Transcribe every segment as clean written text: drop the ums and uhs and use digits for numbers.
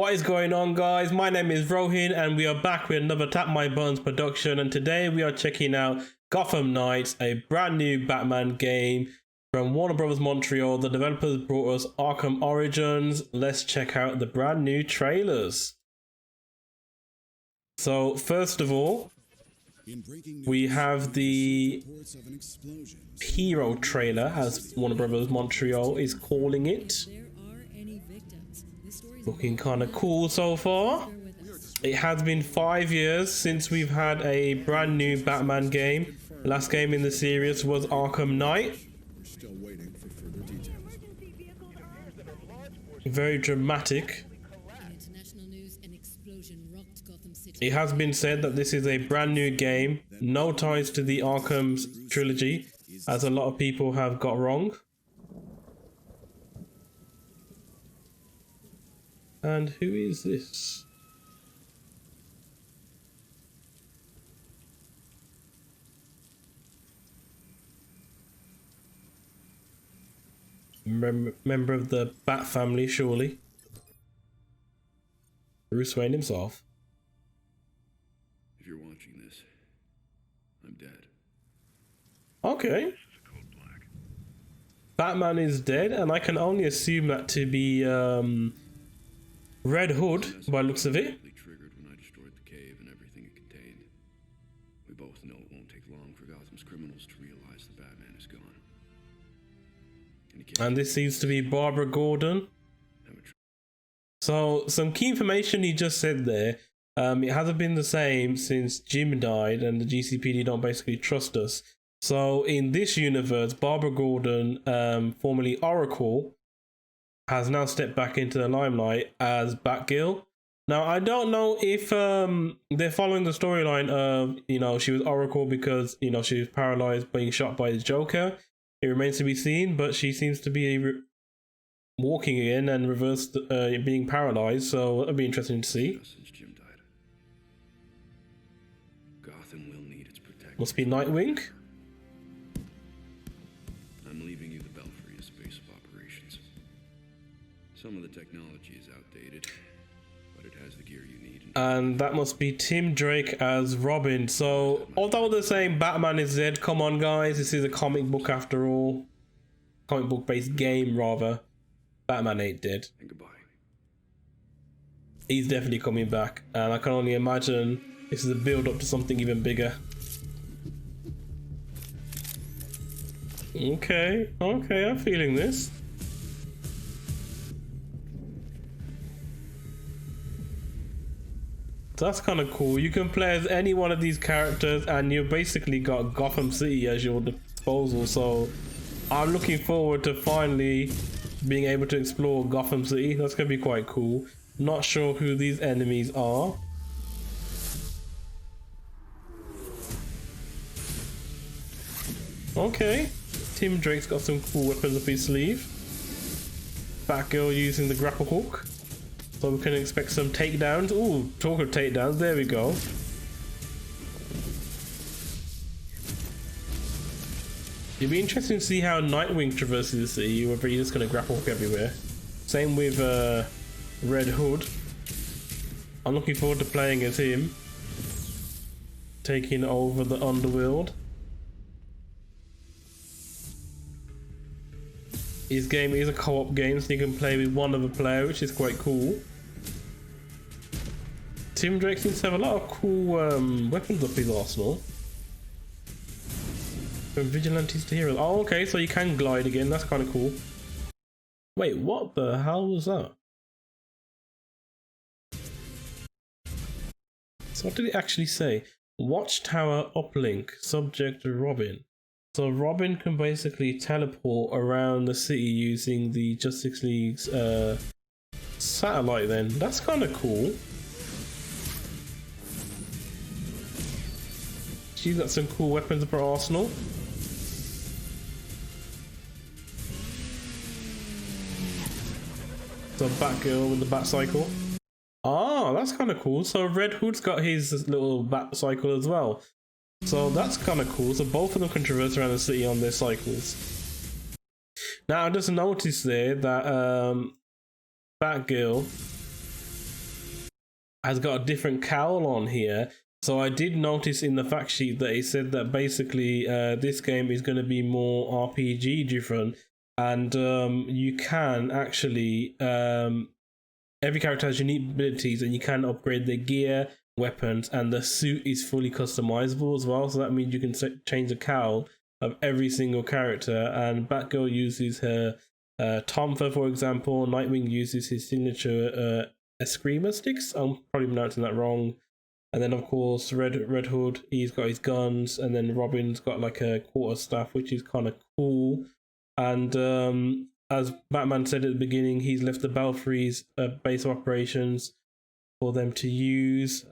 What is going on, guys? My name is Rohin and we are back with another Tap My Buns production, and today we are checking out Gotham Knights, a brand new Batman game from Warner Bros. Montreal. The developers brought us Arkham Origins. Let's check out the brand new trailers. So first of all, we have the Hero trailer, as Warner Bros. Montreal is calling it. Looking kind of cool so far. It has been 5 years since we've had a brand new Batman game. Last game in the series was Arkham Knight. Very dramatic. It has been said that this is a brand new game, no ties to the Arkham trilogy, as a lot of people have got wrong. And who is this? Member of the Bat family, surely. Bruce Wayne himself. If you're watching this, I'm dead. Okay. Batman is dead, and I can only assume that to be Red Hood by the looks of it. Triggered when I destroyed the cave and everything it contained. We both know it won't take long for Gotham's criminals to realize the Batman is gone. And this seems to be Barbara Gordon. So some key information he just said there. It hasn't been the same since Jim died, and the GCPD don't basically trust us. So in this universe, Barbara Gordon, formerly Oracle, has now stepped back into the limelight as Batgirl. Now, I don't know if they're following the storyline of, she was Oracle because, she was paralyzed being shot by the Joker. It remains to be seen, but she seems to be walking again and reversed being paralyzed, so it'll be interesting to see. Since Jim died, Gotham will need its protection. Must be Nightwing. I'm leaving you the Belfry as base of operations. Some of the technology is outdated, but it has the gear you need. And that must be Tim Drake as Robin. So, although they're saying Batman is dead, come on guys, this is a comic book after all. Comic book based game, rather. Batman ain't dead. And goodbye. He's definitely coming back, and I can only imagine this is a build up to something even bigger. Okay, I'm feeling this. That's kind of cool. You can play as any one of these characters, and you've basically got Gotham City as your disposal. So I'm looking forward to finally being able to explore Gotham City. That's going to be quite cool. Not sure who these enemies are. Okay. Tim Drake's got some cool weapons up his sleeve. Batgirl using the grapple hook. So we can expect some takedowns. Ooh, talk of takedowns, there we go. It'd be interesting to see how Nightwing traverses the city, whether he's just going to grapple hook everywhere. Same with Red Hood. I'm looking forward to playing as him. Taking over the underworld. His game is a co-op game, so you can play with one other player, which is quite cool. Tim Drake seems to have a lot of cool weapons up his arsenal. From vigilantes to heroes. Oh, okay, so you can glide again. That's kind of cool. Wait, what the hell was that? So what did it actually say? Watchtower uplink, subject Robin. So Robin can basically teleport around the city using the Justice League's satellite then. That's kind of cool. She's got some cool weapons up her arsenal. So Batgirl with the bat cycle. Ah, that's kind of cool. So Red Hood's got his little bat cycle as well. So that's kind of cool. So both of them can traverse around the city on their cycles. Now I just noticed there that Batgirl has got a different cowl on here. So I did notice in the fact sheet that it said that basically this game is going to be more RPG driven, and you can actually every character has unique abilities, and you can upgrade their gear, weapons, and the suit is fully customizable as well. So that means you can change the cowl of every single character. And Batgirl uses her Tomahawk, for example. Nightwing uses his signature Eskrima sticks. I'm probably pronouncing that wrong. And then of course Red Hood, he's got his guns, and then Robin's got like a quarterstaff, which is kind of cool. And as Batman said at the beginning, he's left the Belfry's base of operations for them to use.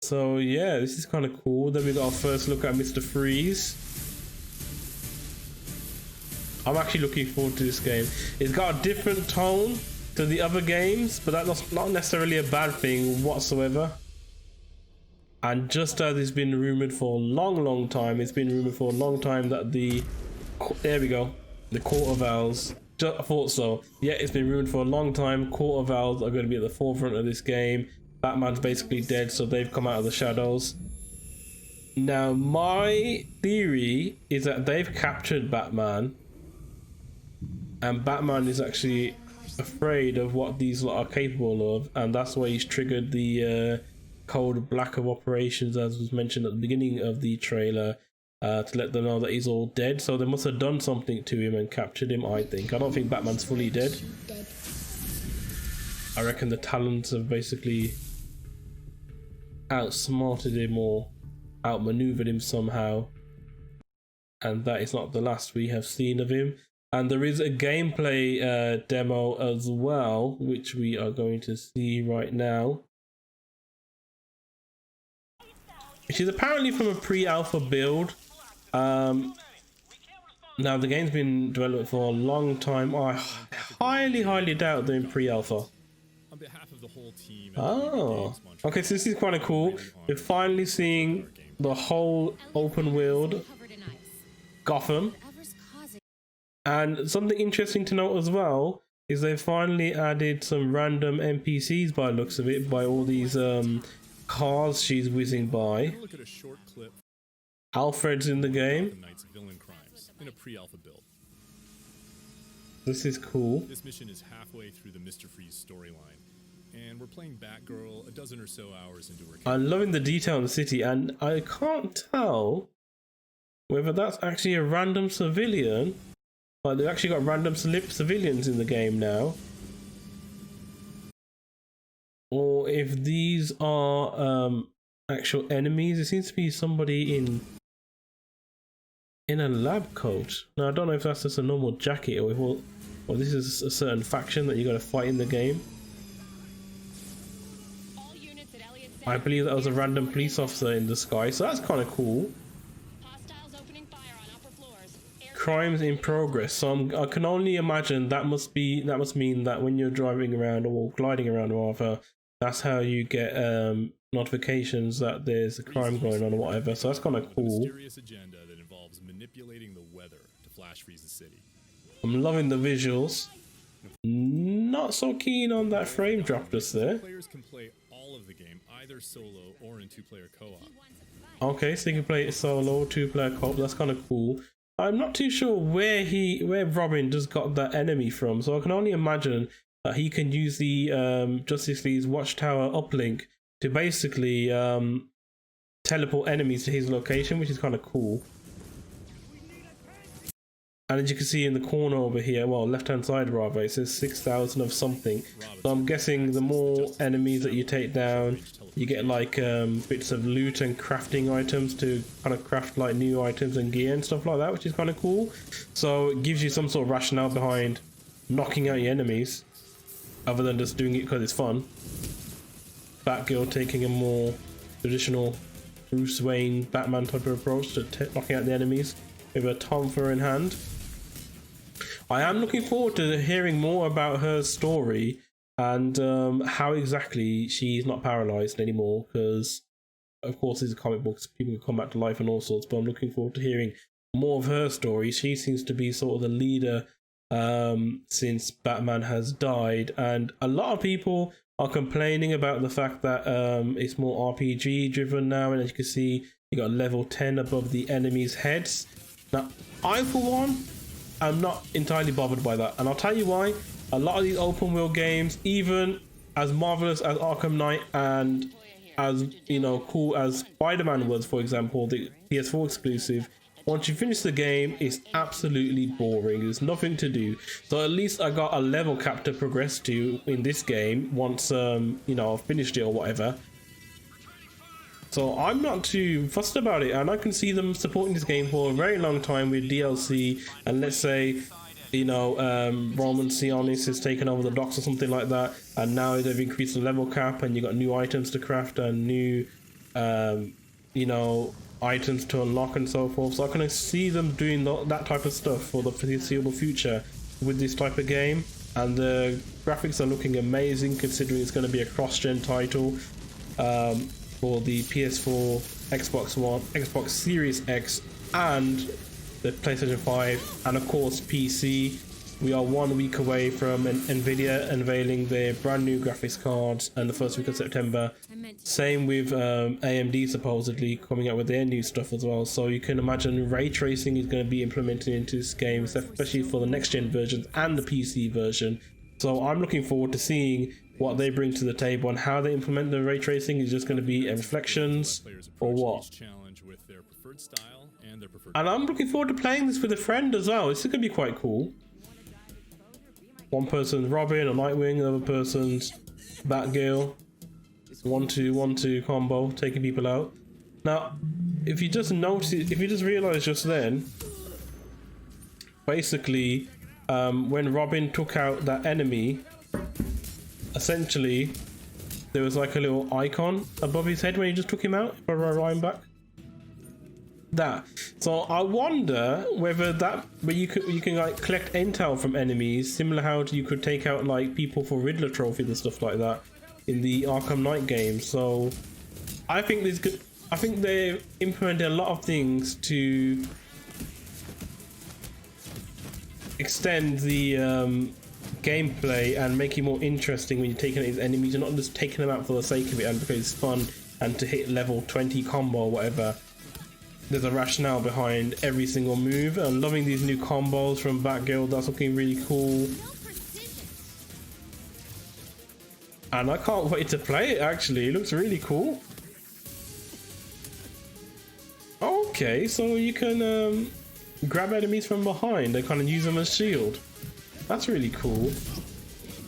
So yeah, this is kind of cool. Then we got our first look at Mr. Freeze. I'm actually looking forward to this game. It's got a different tone to the other games, but that's not necessarily a bad thing whatsoever. And just as it's been rumored for a long time, that there we go, the Court of Owls. I thought so. Yeah, it's been rumored for a long time. Court of Owls are going to be at the forefront of this game. Batman's basically dead, so they've come out of the shadows. Now, my theory is that they've captured Batman, and Batman is actually afraid of what these lot are capable of, and that's why he's triggered the code black of operations, as was mentioned at the beginning of the trailer, to let them know that he's all dead. So they must have done something to him and captured him, I think. I don't think Batman's fully dead. I reckon the Talons have basically outsmarted him or outmaneuvered him somehow, and that is not the last we have seen of him. And there is a gameplay demo as well, which we are going to see right now, which is apparently from a pre-alpha build. Now the game's been developed for a long time. I highly doubt they're in pre-alpha. On behalf of the whole team. Oh, okay, so this is kind of cool. We're finally seeing the whole open world Gotham. And something interesting to note as well is they finally added some random NPCs by the looks of it, by all these cars she's whizzing by. Look at a short clip. Alfred's in the game. Knight's villain crimes in a pre-alpha build. This is cool. This mission is halfway through the Mr. Freeze storyline, and we're playing Batgirl a dozen or so hours into her. I'm loving the detail in the city, and I can't tell whether that's actually a random civilian. Like, they've actually got random civilians in the game now, or if these are actual enemies. It seems to be somebody in a lab coat. Now I don't know if that's just a normal jacket, or if this is a certain faction that you got to fight in the game. I believe that was a random police officer in the sky, so that's kind of cool. Crimes in progress. So I can only imagine that must mean that when you're driving around, or gliding around rather, that's how you get notifications that there's a crime going on or whatever. So that's kind of cool. Mysterious agenda that involves manipulating the weather to flash freeze the city. I'm loving the visuals. Not so keen on that frame drop just there. Players can play all of the game either solo or in two-player co-op. Okay, so you can play it solo, two-player co-op. That's kind of cool. I'm not too sure where Robin just got that enemy from, so I can only imagine that he can use the Justice League's Watchtower uplink to basically teleport enemies to his location, which is kind of cool. And as you can see in the corner over here, well, left-hand side rather, it says 6,000 of something. So I'm guessing the more enemies that you take down, you get like bits of loot and crafting items to kind of craft like new items and gear and stuff like that, which is kind of cool. So it gives you some sort of rationale behind knocking out your enemies, other than just doing it because it's fun. Batgirl taking a more traditional Bruce Wayne Batman type of approach to knocking out the enemies with a Tomahawk in hand. I am looking forward to hearing more about her story and how exactly she's not paralyzed anymore, because of course these are comic books, people can come back to life and all sorts, but I'm looking forward to hearing more of her story. She seems to be sort of the leader since Batman has died, and a lot of people are complaining about the fact that it's more RPG driven now, and as you can see, you got level 10 above the enemies' heads. Now, I for one, am not entirely bothered by that, and I'll tell you why. A lot of these open world games, even as marvelous as Arkham Knight and as cool as Spider-Man was, for example, the PS4 exclusive, once you finish the game, it's absolutely boring. There's nothing to do. So at least I got a level cap to progress to in this game once I've finished it or whatever. So I'm not too fussed about it, and I can see them supporting this game for a very long time with DLC. And let's say Roman Sionis has taken over the docks or something like that, and now they've increased the level cap, and you got new items to craft and new items to unlock and so forth. So I can see them doing that type of stuff for the foreseeable future with this type of game, and the graphics are looking amazing considering it's going to be a cross-gen title for the PS4, Xbox One, Xbox Series X, and the PlayStation 5, and of course PC. We are 1 week away from Nvidia unveiling their brand new graphics cards and the first week of September. Same with AMD supposedly coming out with their new stuff as well. So you can imagine ray tracing is going to be implemented into this game, especially for the next gen versions and the PC version. So I'm looking forward to seeing what they bring to the table and how they implement the ray tracing. Is just going to be reflections or what? And I'm looking forward to playing this with a friend as well. It's going to be quite cool. One person's Robin or Nightwing, the other person's Batgirl. 1-2-1-2 combo, taking people out. Now, if you just realize just then, basically, when Robin took out that enemy, essentially, there was like a little icon above his head when he just took him out. If I rewind back. That. So I wonder whether you can like collect intel from enemies, similar how you could take out like people for Riddler trophies and stuff like that in the Arkham Knight game. So I think they implemented a lot of things to extend the gameplay and make it more interesting when you're taking out these enemies. You're not just taking them out for the sake of it and because it's fun and to hit level 20 combo or whatever. There's a rationale behind every single move. I'm loving these new combos from Batgirl. That's looking really cool. And I can't wait to play it, actually. It looks really cool. Okay, so you can grab enemies from behind and kind of use them as shield. That's really cool.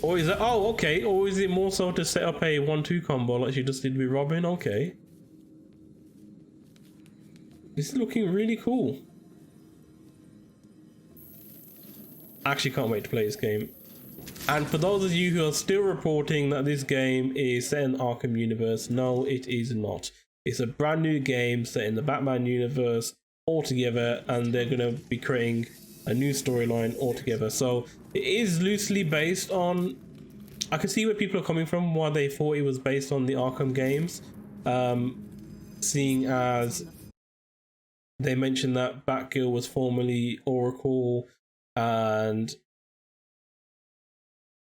Or is that... Oh, okay. Or is it more so to set up a 1-2 combo like you just did with Robin? Okay. This is looking really cool. I actually can't wait to play this game. And for those of you who are still reporting that this game is set in the Arkham universe, no, it is not. It's a brand new game set in the Batman universe altogether, and they're going to be creating a new storyline altogether. So it is loosely based on... I can see where people are coming from, why they thought it was based on the Arkham games. Seeing as... they mentioned that Batgirl was formerly Oracle, and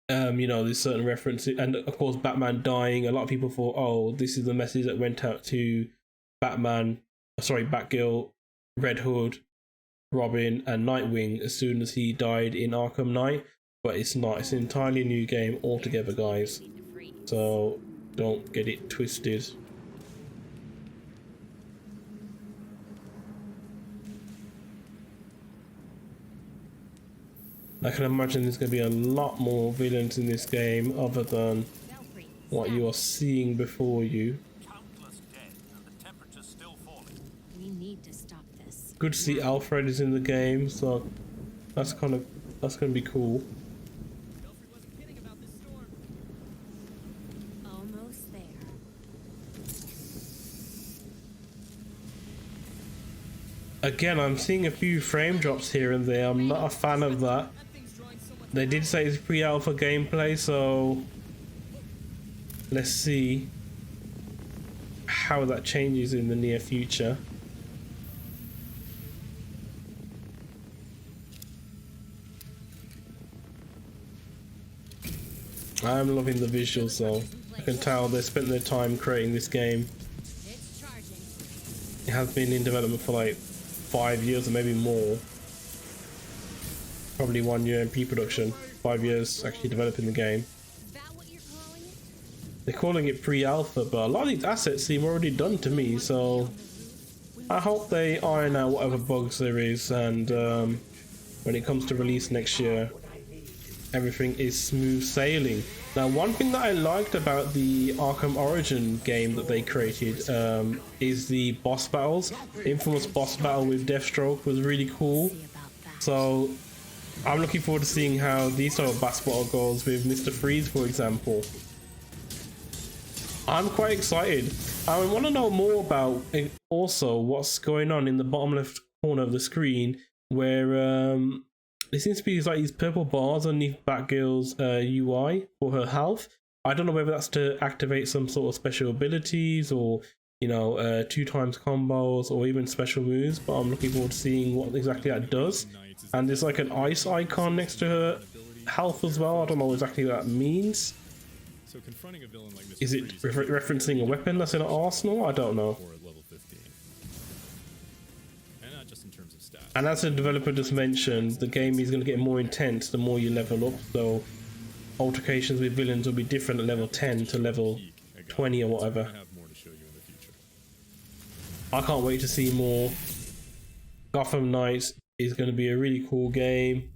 there's certain references, and of course Batman dying. A lot of people thought, oh, this is the message that went out to Batgirl, Red Hood, Robin, and Nightwing as soon as he died in Arkham Knight. But it's not. It's an entirely new game altogether, guys. So don't get it twisted. I can imagine there's going to be a lot more villains in this game other than what you are seeing before you. Good to see Alfred is in the game, so that's going to be cool. Almost there. Again, I'm seeing a few frame drops here and there. I'm not a fan of that. They did say it's pre-alpha gameplay, so let's see how that changes in the near future. I'm loving the visuals though. I can tell they spent their time creating this game. It has been in development for like 5 years or maybe more. Probably 1 year in pre-production, 5 years actually developing the game. They're calling it pre-alpha, but a lot of these assets seem already done to me, so I hope they iron out whatever bugs there is, and when it comes to release next year, everything is smooth sailing. Now, one thing that I liked about the Arkham Origin game that they created is the boss battles. The infamous boss battle with Deathstroke was really cool. So I'm looking forward to seeing how these sort of boss battle goes with Mr. Freeze, for example. I'm quite excited. I want to know more about also what's going on in the bottom left corner of the screen, where there seems to be like these purple bars underneath Batgirl's UI for her health. I don't know whether that's to activate some sort of special abilities, or 2x combos, or even special moves, but I'm looking forward to seeing what exactly that does. And there's like an ice icon next to her health as well. I don't know exactly what that means. So confronting a villain like Mr. Is it referencing a weapon that's in an arsenal? I don't know. And as the developer just mentioned, the game is going to get more intense the more you level up, so altercations with villains will be different at level 10 to level 20 or whatever. I can't wait to see more. Gotham Knights is going to be a really cool game.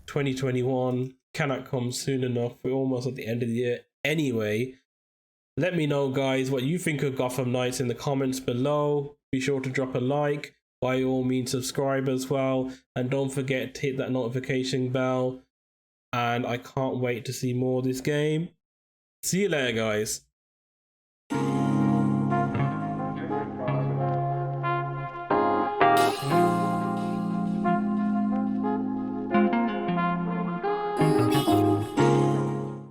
2021 cannot come soon enough. We're almost at the end of the year anyway. Let me know, guys, what you think of Gotham Knights in the comments below. Be sure to drop a like. By all means, subscribe as well. And don't forget to hit that notification bell. And I can't wait to see more of this game. See you later, guys. Mm.